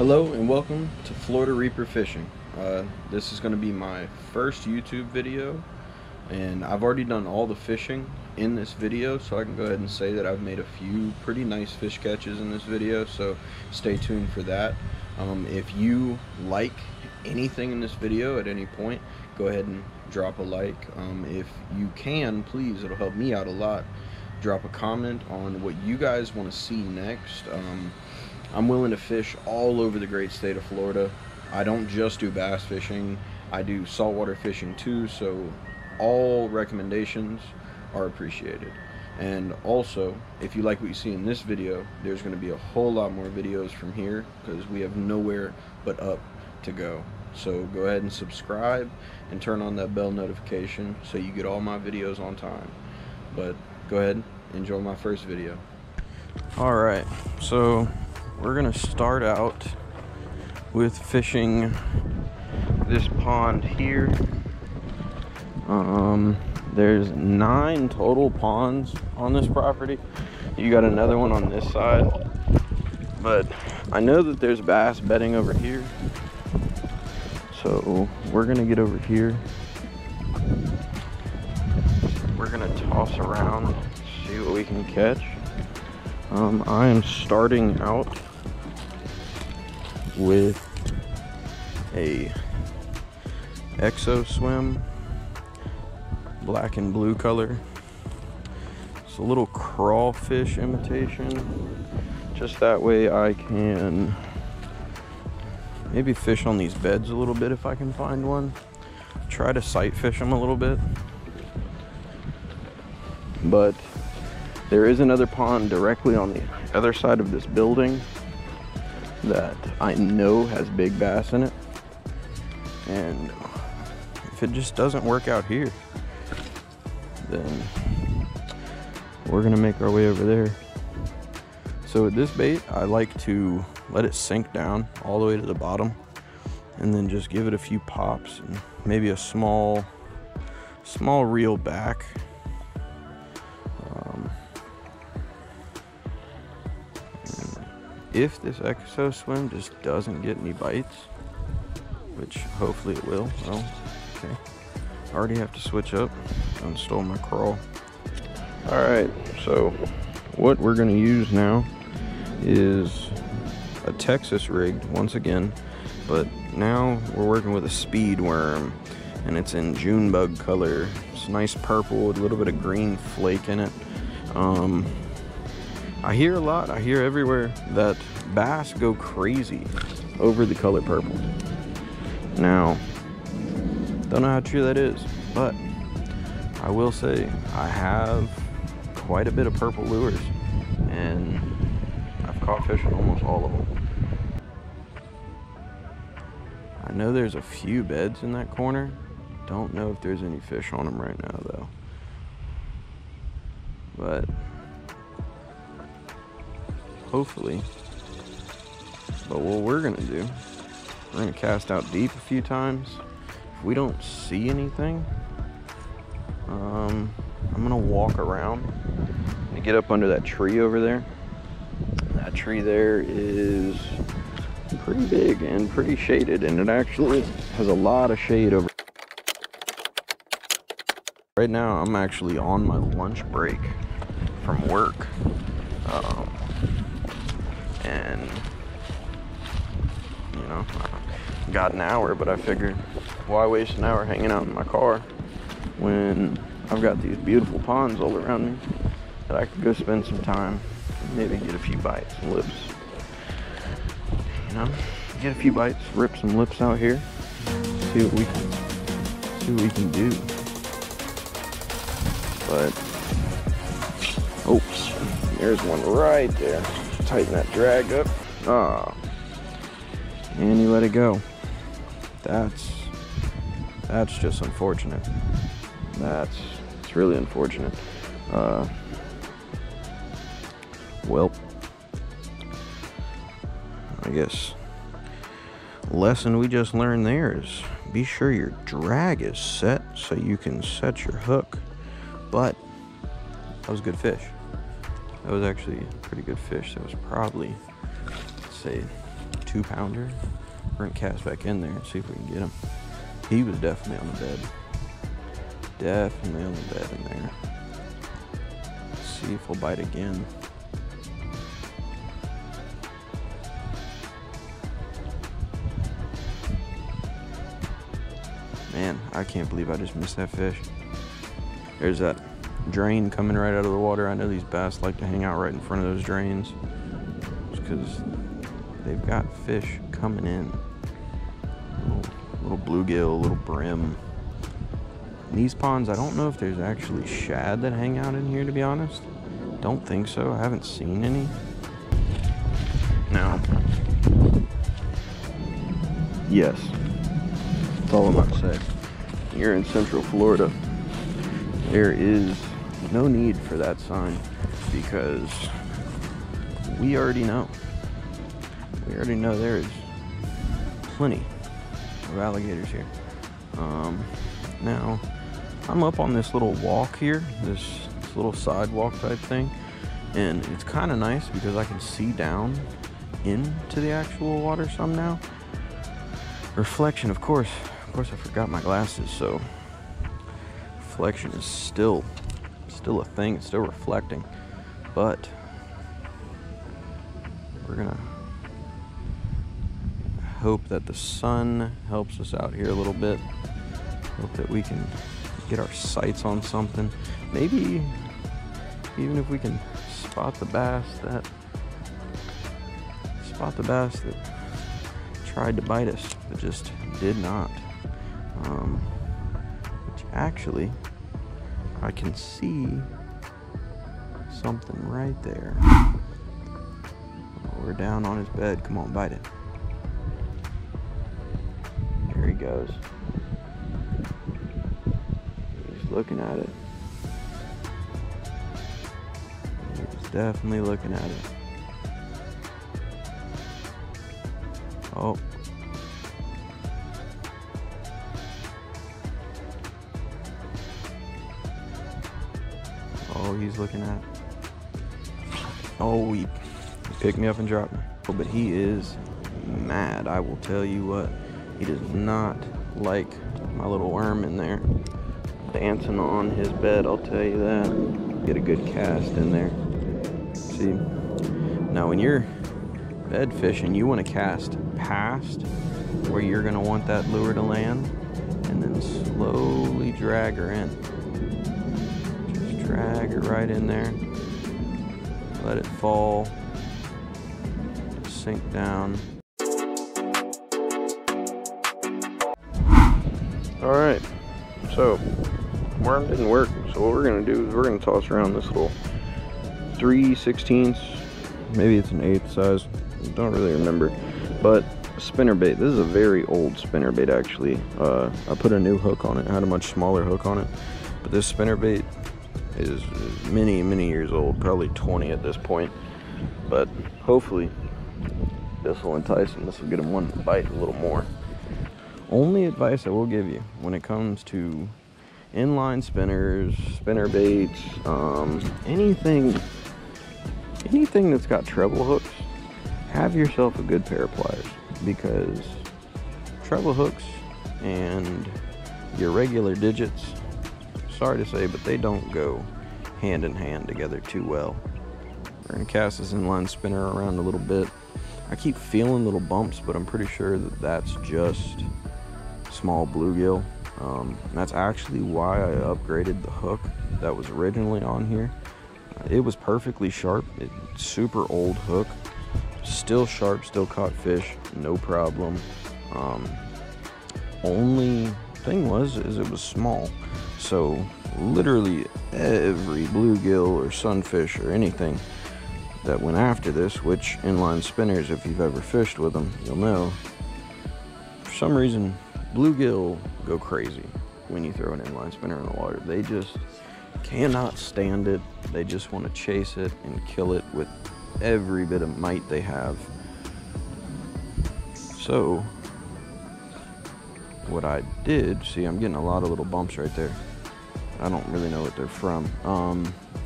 Hello and welcome to Florida Reaper Fishing. This is going to be my first YouTube video, and I've already done all the fishing in this video, so I can go ahead and say that I've made a few pretty nice fish catches in this video, so stay tuned for that. If you like anything in this video at any point, go ahead and drop a like. If you can, please, it'll help me out a lot. Drop a comment on what you guys want to see next. I'm willing to fish all over the great state of Florida. I don't just do bass fishing, I do saltwater fishing too, so all recommendations are appreciated. And also, if you like what you see in this video, there's going to be a whole lot more videos from here because we have nowhere but up to go. So go ahead and subscribe and turn on that bell notification so you get all my videos on time. But go ahead, enjoy my first video. Alright, so we're gonna start out with fishing this pond here. There's 9 total ponds on this property. You got another one on this side, but I know that there's bass bedding over here, so we're gonna get over here. We're gonna toss around, see what we can catch. I am starting out with a Exo Swim, black and blue color. It's a little crawfish imitation. Just that way I can maybe fish on these beds a little bit if I can find one. Try to sight fish them a little bit. But there is another pond directly on the other side of this building that I know has big bass in it, and if it just doesn't work out here, then we're gonna make our way over there. So with this bait, I like to let it sink down all the way to the bottom and then just give it a few pops and maybe a small reel back. If this Exo Swim just doesn't get any bites, which hopefully it will. Oh, okay. I already have to switch up. I stole my crawl. Alright, so what we're going to use now is a Texas rig once again, but now we're working with a speed worm, and it's in June bug color. It's nice purple with a little bit of green flake in it. I hear everywhere that bass go crazy over the color purple. Now, don't know how true that is, but I will say I have quite a bit of purple lures, and I've caught fish on almost all of them. I know there's a few beds in that corner. Don't know if there's any fish on them right now though. But hopefully. But what we're gonna do, we're gonna cast out deep a few times. If we don't see anything, I'm gonna walk around and get up under that tree over there. That tree there is pretty big and pretty shaded, and it actually has a lot of shade over. Right now I'm actually on my lunch break from work. And you know, I got an hour, but I figured why waste an hour hanging out in my car when I've got these beautiful ponds all around me that I could go spend some time, maybe get a few bites and lips. You know, get a few bites, rip some lips out here, see what we can do. But oops, there's one right there. Tighten that drag up. And you let it go. That's just unfortunate. It's really unfortunate. Well, I guess lesson we just learned there is be sure your drag is set so you can set your hook. But that was a good fish. That was actually a pretty good fish. That was probably, let's say, 2-pounder. We're gonna cast back in there and see if we can get him. He was definitely on the bed. Definitely on the bed in there. Let's see if he'll bite again. Man, I can't believe I just missed that fish. There's that drain coming right out of the water. I know these bass like to hang out right in front of those drains because they've got fish coming in. Little bluegill, little brim. In these ponds, I don't know if there's actually shad that hang out in here, to be honest. Don't think so. I haven't seen any. Now, yes, that's all I'm about to say. You're in Central Florida. There is no need for that sign because we already know. We already know there is plenty of alligators here. Now, I'm up on this little walk here, this little sidewalk type thing, and it's kind of nice because I can see down into the actual water some now. Reflection, of course I forgot my glasses, so reflection is still a thing. It's still reflecting, but we're gonna hope that the sun helps us out here a little bit. Hope that we can get our sights on something. Maybe even if we can spot the bass that tried to bite us but just did not. Which actually, I can see something right there. Oh, we're down on his bed. Come on, bite it. There he goes. He's looking at it. He's definitely looking at it. Oh. Oh, he's looking at it. Oh, he picked me up and dropped me. Oh, but he is mad, I will tell you what. He does not like my little worm in there dancing on his bed, I'll tell you that. Get a good cast in there. See, now when you're bed fishing, you want to cast past where you're going to want that lure to land and then slowly drag her in. Just drag her right in there. Let it fall. Sink down. Alright, so worm didn't work, so what we're going to do is we're going to toss around this little 3/16, maybe it's an 1/8 size, don't really remember, but spinnerbait. This is a very old spinnerbait actually. I put a new hook on it. I had a much smaller hook on it, but this spinnerbait is many years old, probably 20 at this point, but hopefully this will entice him. This will get him one bite a little more. Only advice I will give you when it comes to inline spinners, spinner baits, anything that's got treble hooks, have yourself a good pair of pliers, because treble hooks and your regular digits, sorry to say, but they don't go hand in hand together too well. We're gonna cast this inline spinner around a little bit. I keep feeling little bumps, but I'm pretty sure that that's just small bluegill. That's actually why I upgraded the hook that was originally on here. It was perfectly sharp. It's super old hook, still sharp, still caught fish, no problem. Only thing was it was small, so literally every bluegill or sunfish or anything that went after this, which inline spinners, if you've ever fished with them, you'll know, for some reason bluegill go crazy when you throw an inline spinner in the water. They just cannot stand it. They just want to chase it and kill it with every bit of might they have. So what I did, see, I'm getting a lot of little bumps right there. I don't really know what they're from.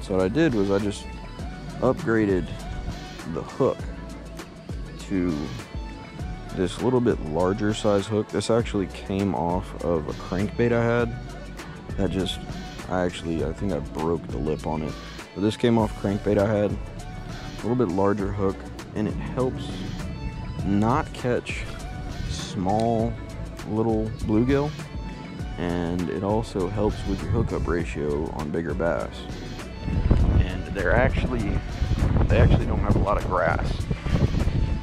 So what I did was I just upgraded the hook to this little bit larger size hook. This actually came off of a crankbait I had. That just, I think I broke the lip on it. But this came off crankbait I had. A little bit larger hook, and it helps not catch small little bluegill, and it also helps with your hookup ratio on bigger bass. And they actually don't have a lot of grass,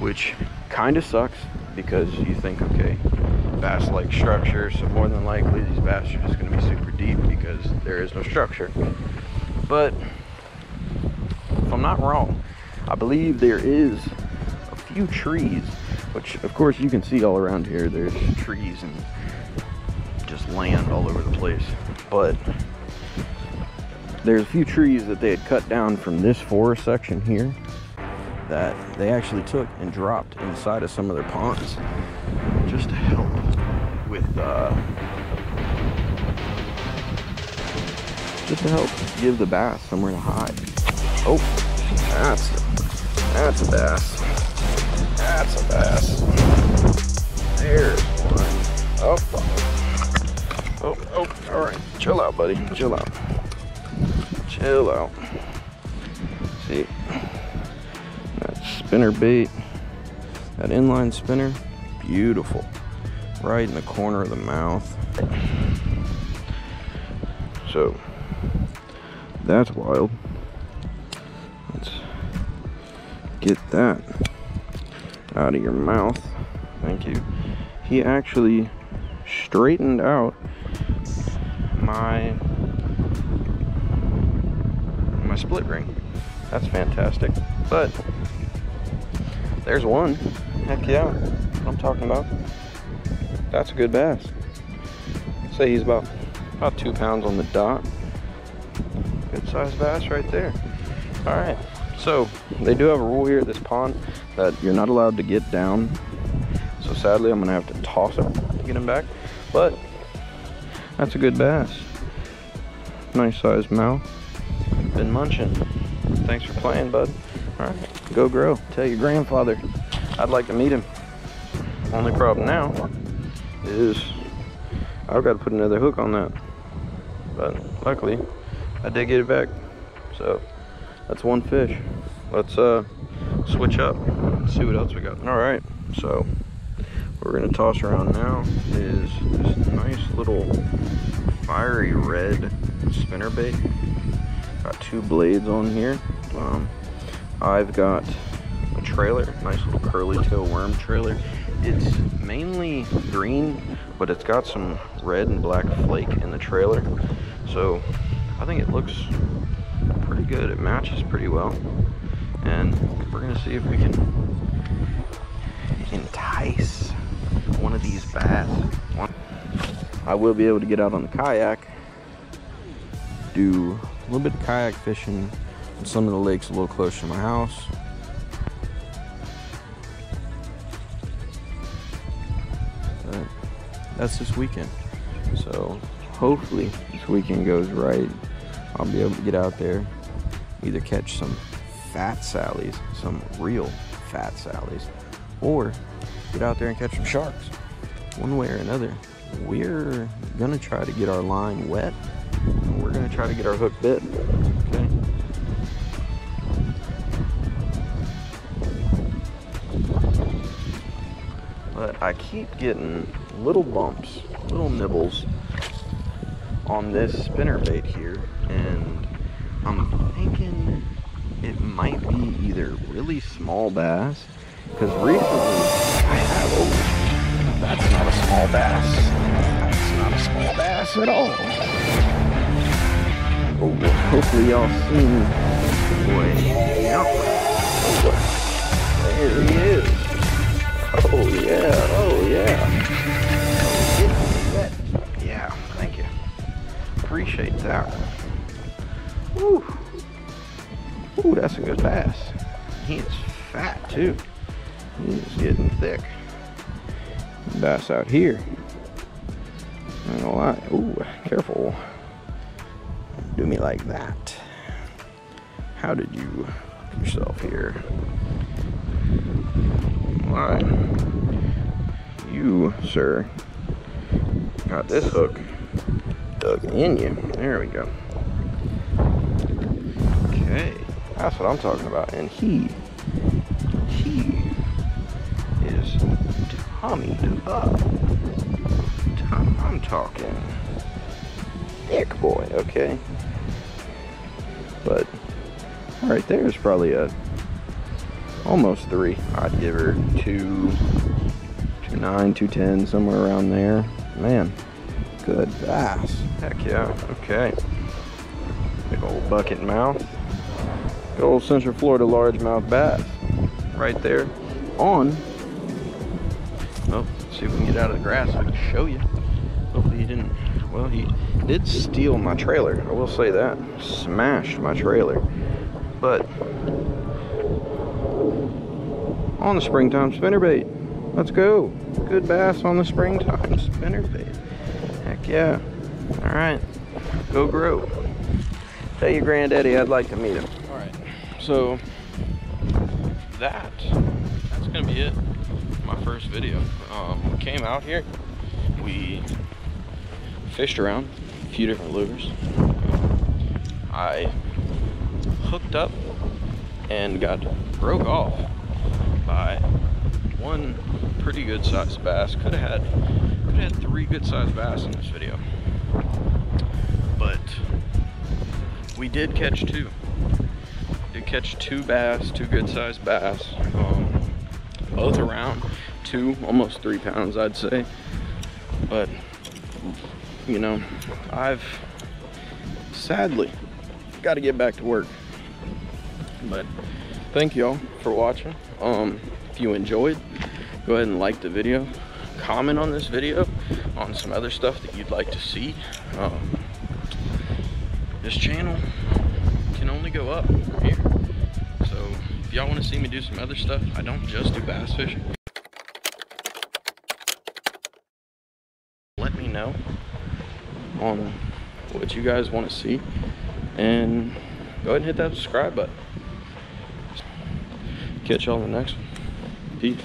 which kind of sucks, because you think, okay, bass like structure, so more than likely these bass are just going to be super deep because there is no structure. But if I'm not wrong, I believe there is a few trees, which of course you can see all around here. There's trees and just land all over the place, but there's a few trees that they had cut down from this forest section here that they actually took and dropped inside of some of their ponds, just to help with just to help give the bass somewhere to hide. Oh, that's a bass. That's a bass. There's one. Oh, all right. Chill out, buddy. Chill out. Chill out. See, that spinner bait, that inline spinner, beautiful. Right in the corner of the mouth. So, that's wild. Let's get that out of your mouth. Thank you. He actually straightened out my split ring. That's fantastic. But there's one. Heck yeah. That's what I'm talking about. That's a good bass. I'd say he's about 2 pounds on the dot. Good sized bass right there. All right. So they do have a rule here at this pond that you're not allowed to get down. So sadly, I'm gonna have to toss him to get him back. But that's a good bass. Nice sized mouth. Been munching. Thanks for playing, bud. All right, go grow. Tell your grandfather I'd like to meet him. Only problem now is I've got to put another hook on that. But luckily, I did get it back. So that's one fish. Let's switch up and see what else we got. All right, so what we're gonna toss around now is this nice little fiery red spinner bait. Got 2 blades on here. I've got a trailer, nice little curly tail worm trailer. It's mainly green, but it's got some red and black flake in the trailer. So I think it looks pretty good. It matches pretty well. And we're gonna see if we can entice one of these bass. I will be able to get out on the kayak, do a little bit of kayak fishing in some of the lakes a little closer to my house. But that's this weekend. So hopefully this weekend goes right. I'll be able to get out there, either catch some fat sallies, some real fat sallies, or get out there and catch some sharks. One way or another, we're gonna try to get our line wet. We're gonna try to get our hook bit, okay? But I keep getting little bumps, little nibbles on this spinner bait here, and I'm thinking it might be either really small bass, because recently I have, oh, that's not a small bass. That's not a small bass at all. Oh, hopefully y'all seen the boy. Yep. Oh, there he is. Oh yeah, oh yeah. Yeah, thank you. Appreciate that one. Ooh. Ooh, that's a good bass. He is fat too. He is getting thick. Bass out here. Not gonna lie. Ooh, careful. Do me like that. How did you put yourself here? Alright. you, sir, got this hook dug in you. There we go. Okay, that's what I'm talking about. And he is Tommied up. I'm talking thick boy, okay? But right there is probably a almost 3. I'd give her 2.9, 2.10, somewhere around there. Man, good bass. Heck yeah. Okay. Big old bucket mouth. Good old Central Florida largemouth bass. Right there on. Well, let's see if we can get out of the grass so I can show you. Hopefully he didn't. Well, he did steal my trailer. I will say that. Smashed my trailer. But on the springtime spinnerbait. Let's go. Good bass on the springtime spinnerbait. Heck yeah. Alright. Go grow. Tell your granddaddy I'd like to meet him. Alright. So that's gonna be it. My first video. We came out here. We fished around a few different lures. I hooked up and got broke off by one pretty good sized bass. Could have had 3 good sized bass in this video, but we did catch 2. Did catch 2 bass, 2 good sized bass, both around 2, almost 3 pounds, I'd say. But you know, I've sadly got to get back to work. But thank y'all for watching. If you enjoyed, go ahead and like the video, comment on this video on some other stuff that you'd like to see. This channel can only go up from here. So if y'all want to see me do some other stuff, I don't just do bass fishing. Let me know on what you guys want to see, and go ahead and hit that subscribe button. Catch y'all in the next one. Peace.